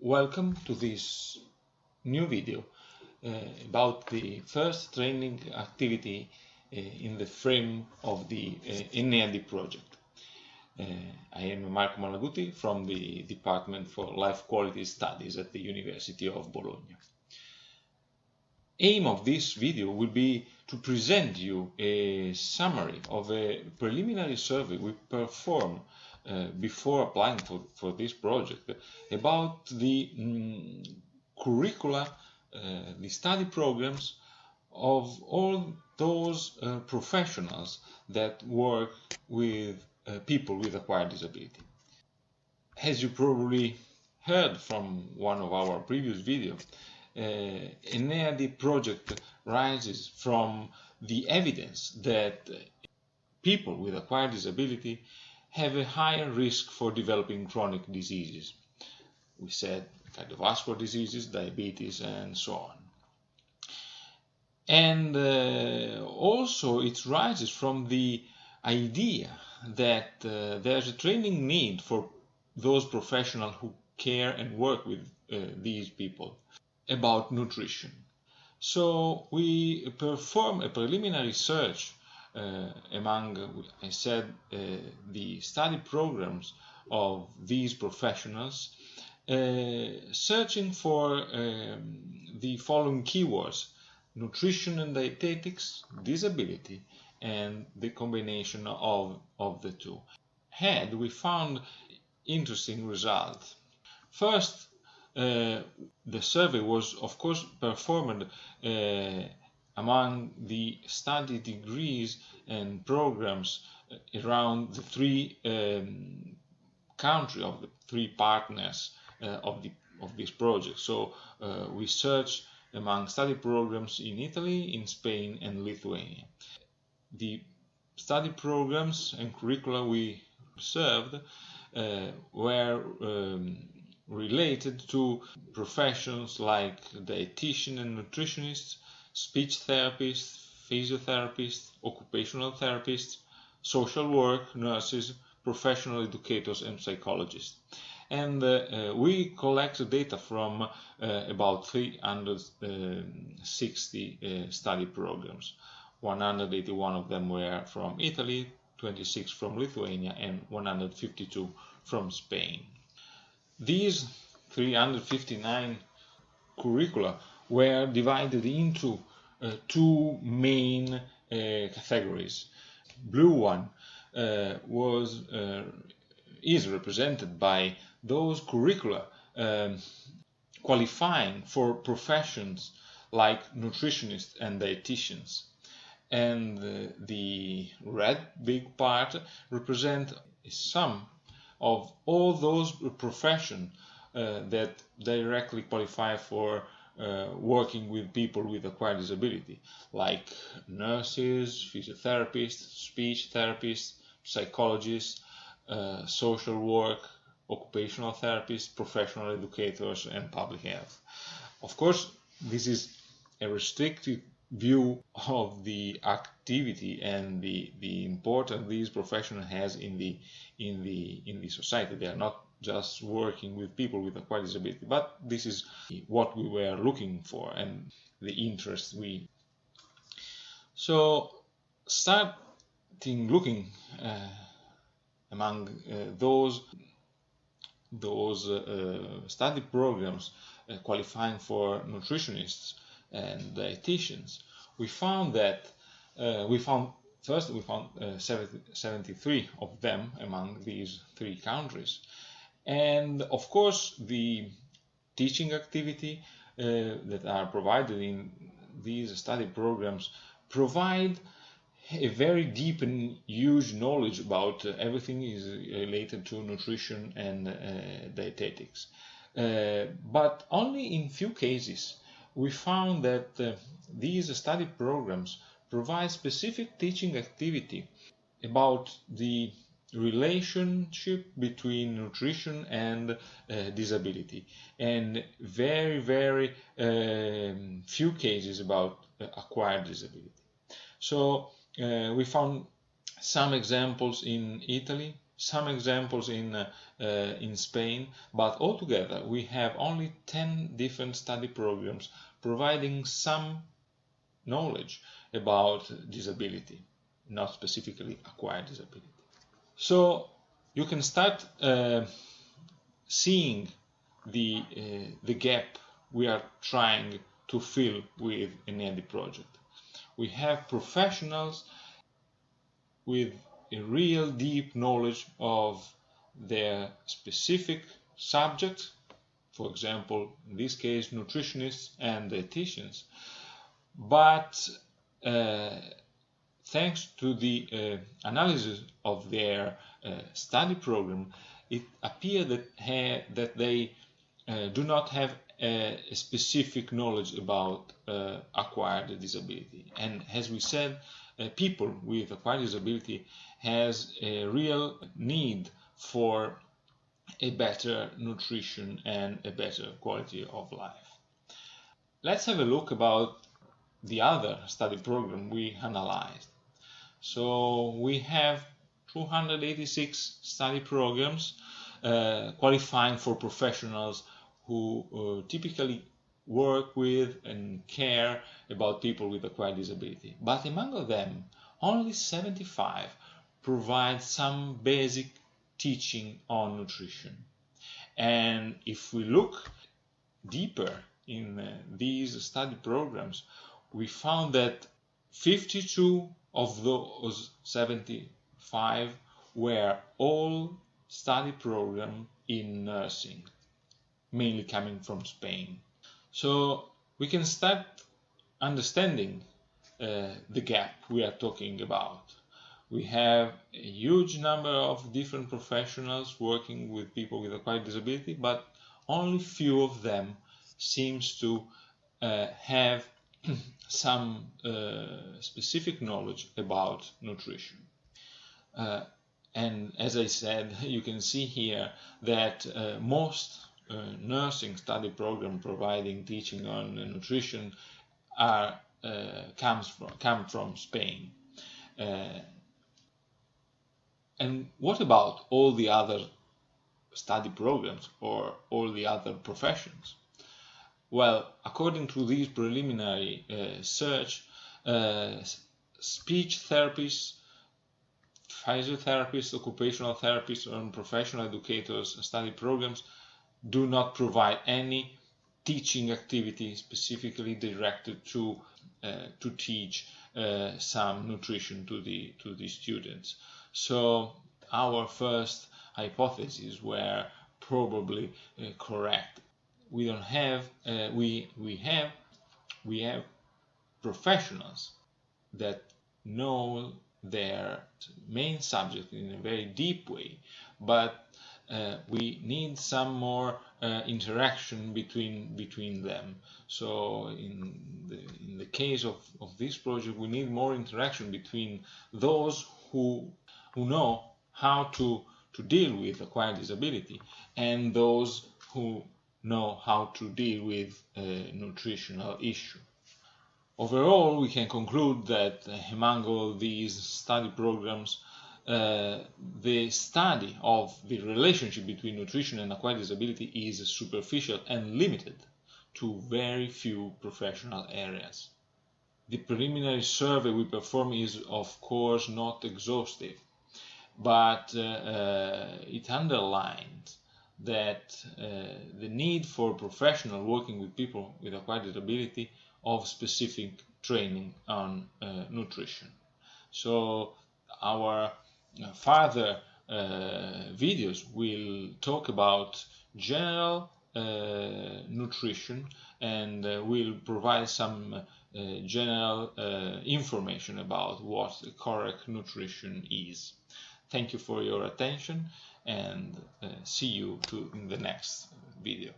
Welcome to this new video about the first training activity in the frame of the MMalaguti project. I am MMalaguti from the Department for Life Quality Studies at the University of Bologna. Aim of this video will be to present you a summary of a preliminary survey we performed before applying for this project about the curricula, the study programs of all those professionals that work with people with acquired disability. As you probably heard from one of our previous videos, MMalaguti project rises from the evidence that people with acquired disability have a higher risk for developing chronic diseases. We said cardiovascular diseases, diabetes, and so on. And also it rises from the idea that there's a training need for those professionals who care and work with these people about nutrition. So we perform a preliminary search among, I said, the study programs of these professionals, searching for the following keywords: nutrition and dietetics, disability, and the combination of the two. And we found interesting results. First, the survey was, of course, performed among the study degrees and programs around the three countries of the three partners of this project. So we searched among study programs in Italy, in Spain, and Lithuania. The study programs and curricula we served were related to professions like dietitian and nutritionists, speech therapists, physiotherapists, occupational therapists, social work, nurses, professional educators, and psychologists. And we collect data from about 360 study programs. 181 of them were from Italy, 26 from Lithuania, and 152 from Spain. These 359 curricula were divided into two main categories. Blue one is represented by those curricula qualifying for professions like nutritionists and dietitians, and the red big part represent a sum of all those professions that directly qualify for working with people with acquired disability, like nurses, physiotherapists, speech therapists, psychologists, social work, occupational therapists, professional educators, and public health. Of course, this is a restricted view of the activity and the importance these professionals has in the society. They are not just working with people with acquired disability, but this is what we were looking for and the interest we. So starting looking among those study programs qualifying for nutritionists and dietitians, we found that 73 of them among these three countries. And of course, the teaching activity that are provided in these study programs provide a very deep and huge knowledge about everything is related to nutrition and dietetics. But only in few cases we found that these study programs provide specific teaching activity about the relationship between nutrition and disability, and very few cases about acquired disability. So we found some examples in Italy, some examples in Spain, but altogether we have only 10 different study programs providing some knowledge about disability, not specifically acquired disability. So you can start seeing the gap we are trying to fill with an EDI project. We have professionals with a real deep knowledge of their specific subject, for example, in this case, nutritionists and dietitians, but thanks to the analysis of their study program, it appears that they do not have a specific knowledge about acquired disability. And as we said, people with acquired disability has a real need for a better nutrition and a better quality of life. Let's have a look about the other study program we analyzed. So we have 286 study programs qualifying for professionals who typically work with and care about people with acquired disability. But among them, only 75 provide some basic teaching on nutrition. And if we look deeper in these study programs, we found that 52 of those 75 were all study programs in nursing, mainly coming from Spain. So we can start understanding the gap we are talking about. We have a huge number of different professionals working with people with acquired disability, but only few of them seems to have some specific knowledge about nutrition. And as I said, you can see here that most nursing study program providing teaching on nutrition come from Spain. And what about all the other study programs or all the other professions? Well, according to this preliminary search, speech therapists, physiotherapists, occupational therapists, and professional educators study programs do not provide any teaching activity specifically directed to teach some nutrition to the students. So our first hypotheses were probably correct. We don't have we have professionals that know their main subject in a very deep way, but we need some more interaction between them. So in the case of this project, we need more interaction between those who know how to deal with acquired disability and those who know how to deal with a nutritional issue. Overall, we can conclude that among all these study programs, the study of the relationship between nutrition and acquired disability is superficial and limited to very few professional areas. The preliminary survey we perform is, of course, not exhaustive, but it underlines that the need for professional working with people with acquired disability of specific training on nutrition. So our further videos will talk about general nutrition and will provide some general information about what correct nutrition is. Thank you for your attention and see you in the next video.